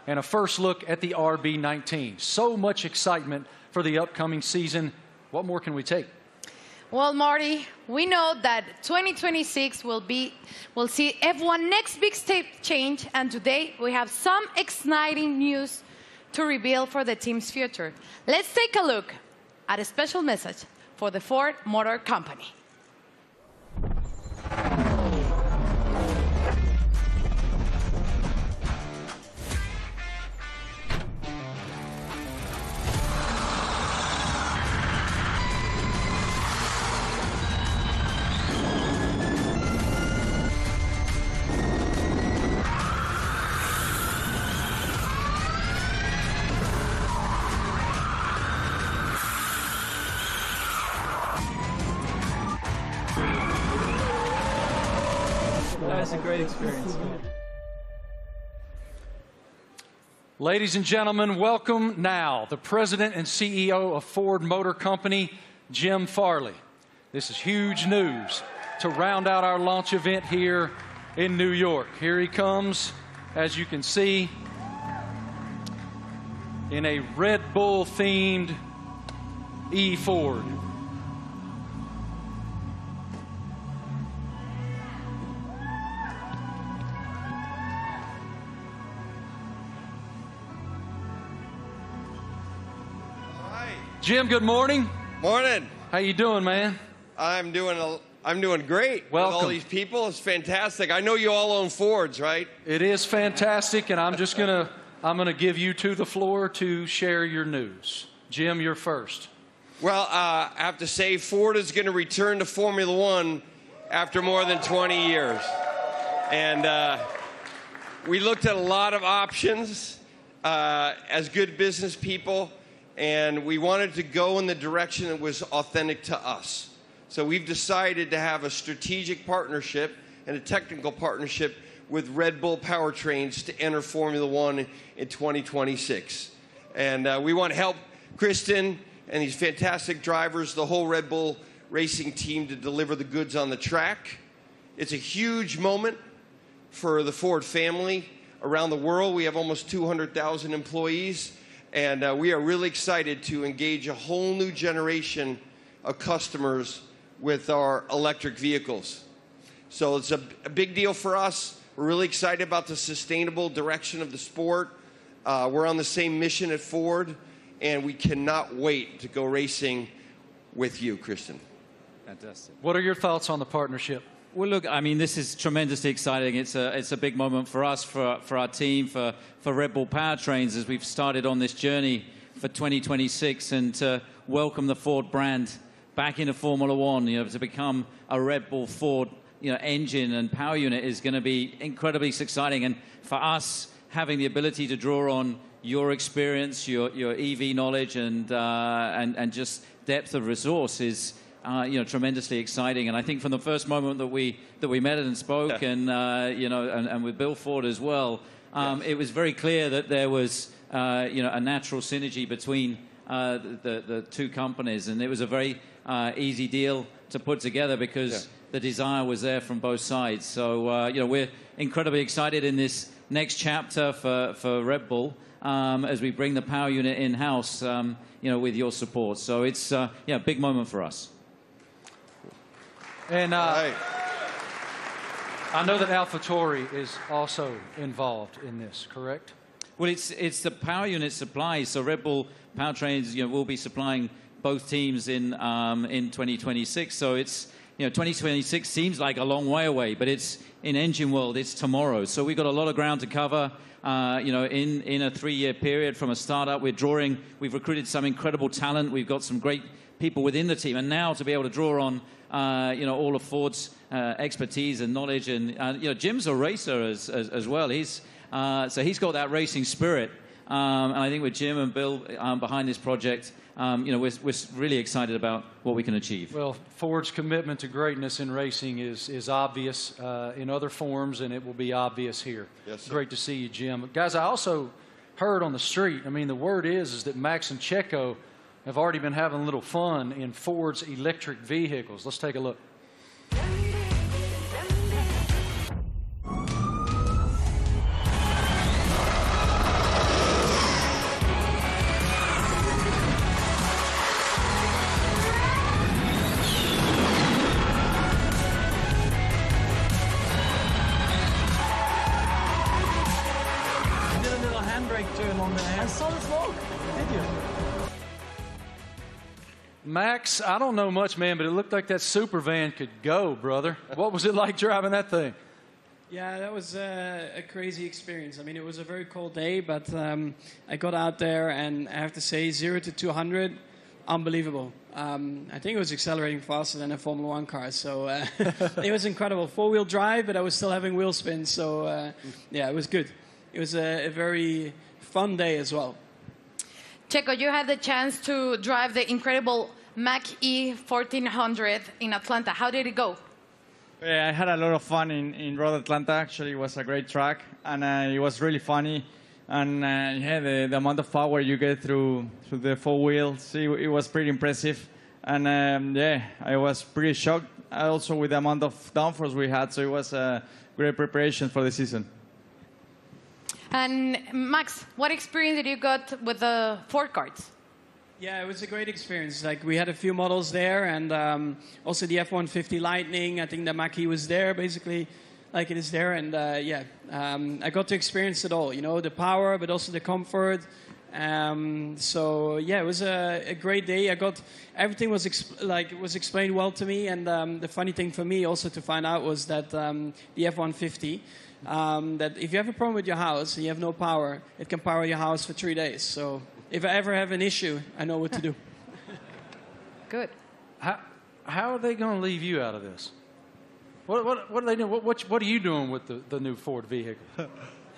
and a first look at the RB19. So much excitement for the upcoming season. What more can we take? Well, Marty, we know that 2026 will see F1 next big step change, and today we have some exciting news to reveal for the team's future. Let's take a look at a special message for the Ford Motor Company. That's a great experience. Ladies and gentlemen, welcome now the President and CEO of Ford Motor Company, Jim Farley. This is huge news to round out our launch event here in New York. Here he comes, as you can see, in a Red Bull-themed E-Ford. Jim, good morning. Morning. How you doing, man? I'm doing great. Welcome. With all these people, it's fantastic. I know you all own Fords, right? It is fantastic, and I'm gonna give you the floor to share your news. Jim, you're first. Well, I have to say, Ford is going to return to Formula One after more than 20 years, and we looked at a lot of options as good business people. And we wanted to go in the direction that was authentic to us. So we've decided to have a strategic partnership and a technical partnership with Red Bull Powertrains to enter Formula One in 2026. And we want to help Kristen and these fantastic drivers, the whole Red Bull racing team, to deliver the goods on the track. It's a huge moment for the Ford family around the world. We have almost 200,000 employees. And we are really excited to engage a whole new generation of customers with our electric vehicles. So it's a big deal for us. We're really excited about the sustainable direction of the sport. We're on the same mission at Ford, and we cannot wait to go racing with you, Kristen. Fantastic. What are your thoughts on the partnership? Well, look, I mean, this is tremendously exciting. It's a big moment for us, for our team, for Red Bull Powertrains as we've started on this journey for 2026 and to welcome the Ford brand back into Formula One. To become a Red Bull Ford, engine and power unit is going to be incredibly exciting. And for us, having the ability to draw on your experience, your EV knowledge, and just depth of resource is tremendously exciting. And I think from the first moment that we met and spoke, and with Bill Ford as well, it was very clear that there was a natural synergy between the two companies, and it was a very easy deal to put together because the desire was there from both sides. So we're incredibly excited in this next chapter for Red Bull as we bring the power unit in-house, with your support. So it's a big moment for us. And I know that AlphaTauri is also involved in this, correct? Well, it's the power unit supply. So Red Bull Powertrains, will be supplying both teams in 2026. So it's 2026 seems like a long way away, but it's in engine world. It's tomorrow. So we've got a lot of ground to cover. In a 3-year period from a startup, we've recruited some incredible talent. We've got some great people within the team, and now to be able to draw on all of Ford's expertise and knowledge, and Jim's a racer as well. He's got that racing spirit, and I think with Jim and Bill behind this project, we're really excited about what we can achieve. Well, Ford's commitment to greatness in racing is obvious in other forms, and it will be obvious here. Yes, sir. Great to see you, Jim. Guys, I also heard on the street, the word is that Max and Checo have already been having a little fun in Ford's electric vehicles. Let's take a look. brake turn on there. I saw the smoke. Did you? Max, I don't know much, man, but it looked like that super van could go, brother. What was it like driving that thing? Yeah, that was a crazy experience. I mean, it was a very cold day, but I got out there, and I have to say, 0 to 200, unbelievable. I think it was accelerating faster than a Formula One car, so it was incredible. Four-wheel drive, but I was still having wheel spin, so yeah, it was good. It was a very fun day as well. Checo, you had the chance to drive the incredible Mach-E 1400 in Atlanta. How did it go? Yeah, I had a lot of fun in Road Atlanta. Actually, it was a great track, and it was really funny. And yeah, the amount of power you get through the four wheels, it was pretty impressive. And yeah, I was pretty shocked also with the amount of downforce we had. So it was a great preparation for the season. And Max, what experience did you got with the Ford carts? Yeah, it was a great experience. Like, we had a few models there, and also the F-150 Lightning. I think the Mach-E was there, basically, like it is there. And yeah, I got to experience it all. You know, the power, but also the comfort. So yeah, it was a great day. Everything was explained well to me. And the funny thing for me also to find out was that the F-150. That if you have a problem with your house and you have no power, it can power your house for 3 days. So if I ever have an issue, I know what to do. Good. How are they going to leave you out of this? What are they doing? What are you doing with the new Ford vehicle?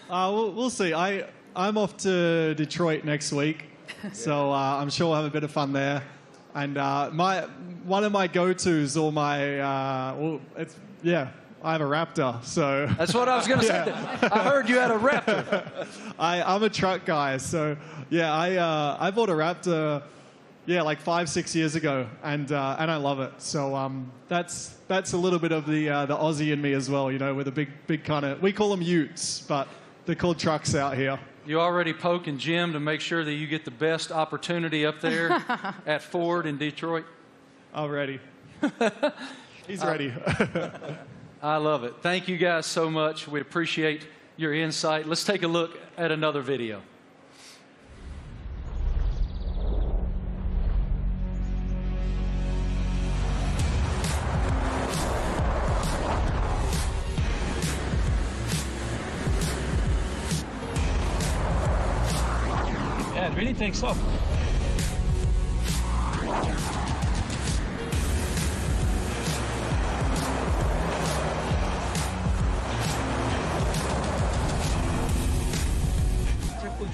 We'll see. I'm off to Detroit next week, so I'm sure we'll have a bit of fun there. And one of my go-tos, or I have a Raptor, so... That's what I was going to say. I heard you had a Raptor. I'm a truck guy, so yeah, I bought a Raptor, like 5-6 years ago, and I love it. So that's a little bit of the Aussie in me as well, you know, with a big kind of... We call them utes, but they're called trucks out here. You already poking Jim to make sure that you get the best opportunity up there at Ford in Detroit? Already. He's ready. I love it. Thank you guys so much. We appreciate your insight. Let's take a look at another video. Yeah, it really takes off.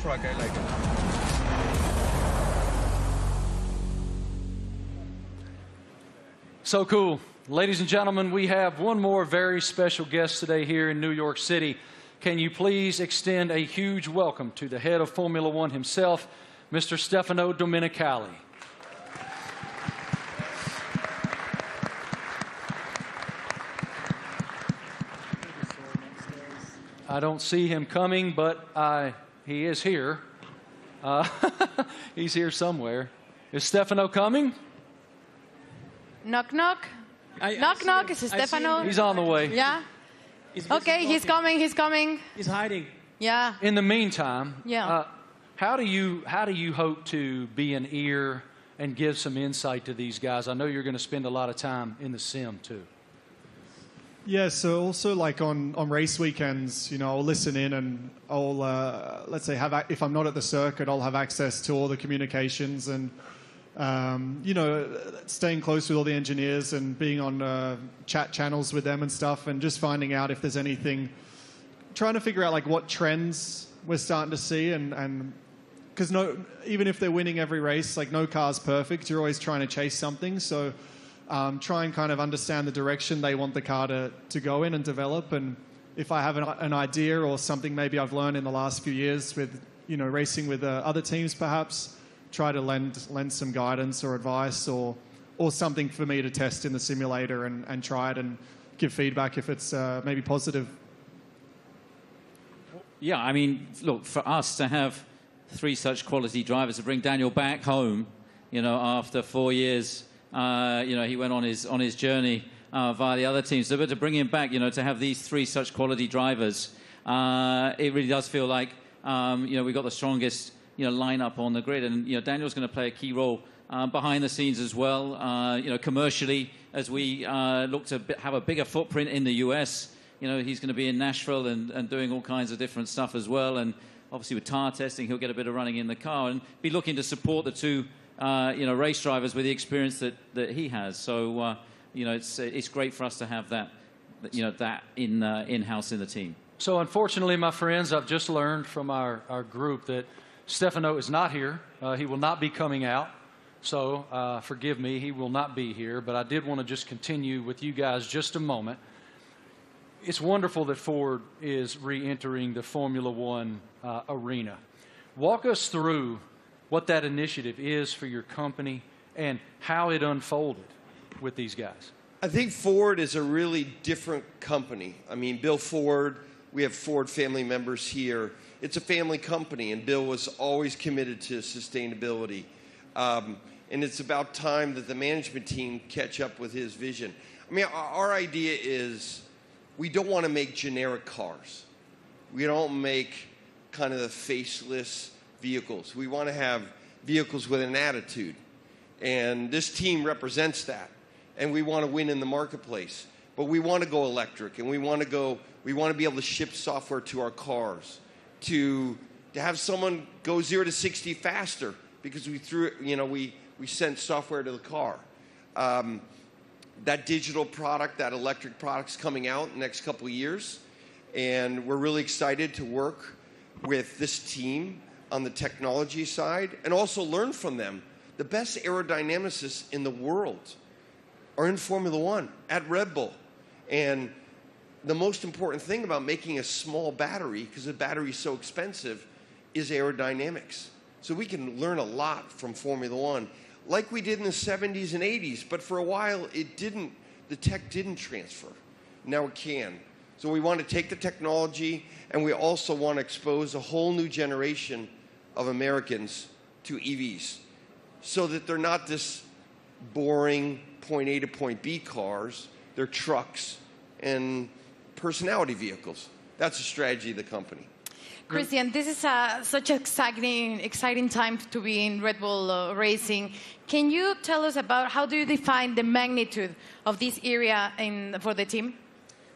Truck, I like it. So cool. Ladies and gentlemen, we have one more very special guest today here in New York City. Can you please extend a huge welcome to the head of Formula One himself, Mr. Stefano Domenicali. I don't see him coming, but he is here. He's here somewhere. Is Stefano coming? Knock, knock. Knock, knock. Is it Stefano? He's on the way. Yeah? Okay, he's coming. He's coming. He's hiding. Yeah. In the meantime, yeah. How do you hope to be an ear and give some insight to these guys? I know you're going to spend a lot of time in the sim, too. Yeah, so also like on race weekends, you know, I'll listen in and I'll, let's say, if I'm not at the circuit, I'll have access to all the communications and, you know, staying close with all the engineers and being on chat channels with them and stuff and just finding out if there's anything, trying to figure out like what trends we're starting to see and because even if they're winning every race, like no car's perfect, you're always trying to chase something, so... try and kind of understand the direction they want the car to go in and develop. And if I have an idea or something maybe I've learned in the last few years with, you know, racing with other teams perhaps, try to lend some guidance or advice or something for me to test in the simulator and try it and give feedback if it's maybe positive. Yeah, I mean, look, for us to have 3 such quality drivers, to bring Daniel back home, you know, after 4 years... you know, he went on his journey via the other teams. So, but to bring him back, you know, to have these 3 such quality drivers, it really does feel like we've got the strongest, lineup on the grid. And, Daniel's going to play a key role behind the scenes as well, commercially, as we look to have a bigger footprint in the U.S. He's going to be in Nashville and doing all kinds of different stuff as well. And obviously with tire testing, he'll get a bit of running in the car and be looking to support the two, race drivers with the experience that he has. So, it's great for us to have that, that in-house in the team. So unfortunately, my friends, I've just learned from our group that Stefano is not here. He will not be coming out. So forgive me, he will not be here. But I did want to just continue with you guys just a moment. It's wonderful that Ford is re-entering the Formula One arena. Walk us through what that initiative is for your company and how it unfolded with these guys. I think Ford is a really different company. I mean, Bill Ford, we have Ford family members here. It's a family company, and Bill was always committed to sustainability. And it's about time that the management team catch up with his vision. I mean, our idea is we don't want to make generic cars. We don't make kind of the faceless vehicles. We want to have vehicles with an attitude. And this team represents that. And we want to win in the marketplace. But we want to go electric, and we want to be able to ship software to our cars, to have someone go 0 to 60 faster because we sent software to the car. That digital product, that electric product's coming out in the next couple of years, and we're really excited to work with this team on the technology side and also learn from them. The best aerodynamicists in the world are in Formula One at Red Bull. And the most important thing about making a small battery, because the battery is so expensive, is aerodynamics. So we can learn a lot from Formula One, like we did in the 70s and 80s. But for a while, the tech didn't transfer. Now it can. So we want to take the technology, and we also want to expose a whole new generation of Americans to EVs, so that they're not this boring point A to point B cars. They're trucks and personality vehicles. That's the strategy of the company. Christian, this is such an exciting time to be in Red Bull Racing. Can you tell us about how do you define the magnitude of this area for the team?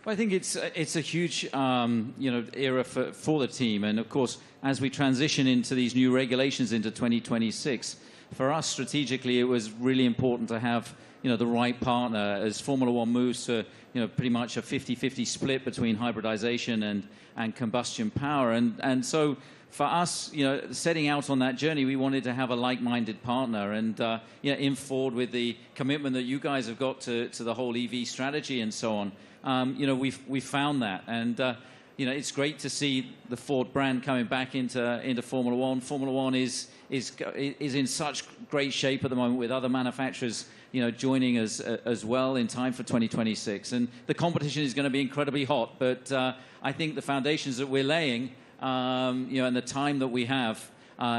Well, I think it's a huge era for the team, and of course, as we transition into these new regulations into 2026, for us strategically, it was really important to have the right partner as Formula One moves to pretty much a 50-50 split between hybridization and combustion power, and so for us, setting out on that journey, we wanted to have a like-minded partner, and in Ford with the commitment that you guys have got to the whole EV strategy and so on. We found that, and it's great to see the Ford brand coming back into Formula One. Formula One is in such great shape at the moment, with other manufacturers joining us as well in time for 2026, and the competition is going to be incredibly hot. But I think the foundations that we're laying, and the time that we have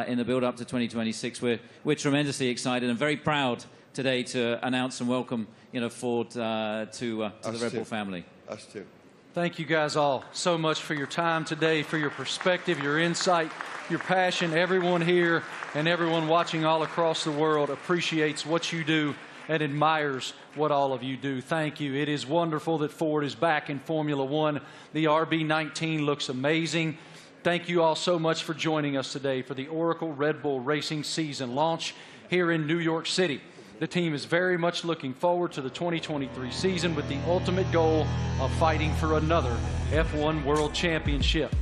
in the build up to 2026, we're tremendously excited and very proud today to announce and welcome Ford to the Red Bull family. Us too. Thank you guys all so much for your time today, for your perspective, your insight, your passion. Everyone here and everyone watching all across the world appreciates what you do and admires what all of you do. Thank you. It is wonderful that Ford is back in Formula One. The RB19 looks amazing. Thank you all so much for joining us today for the Oracle Red Bull Racing season launch here in New York City. The team is very much looking forward to the 2023 season with the ultimate goal of fighting for another F1 World Championship.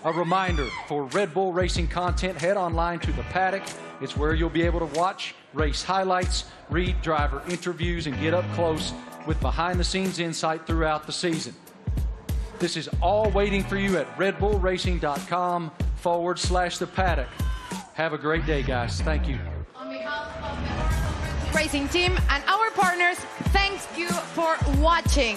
A reminder, for Red Bull Racing content, head online to The Paddock. It's where you'll be able to watch race highlights, read driver interviews, and get up close with behind-the-scenes insight throughout the season. This is all waiting for you at redbullracing.com/The Paddock. Have a great day, guys. Thank you. On behalf of the Racing team and our partners, thank you for watching.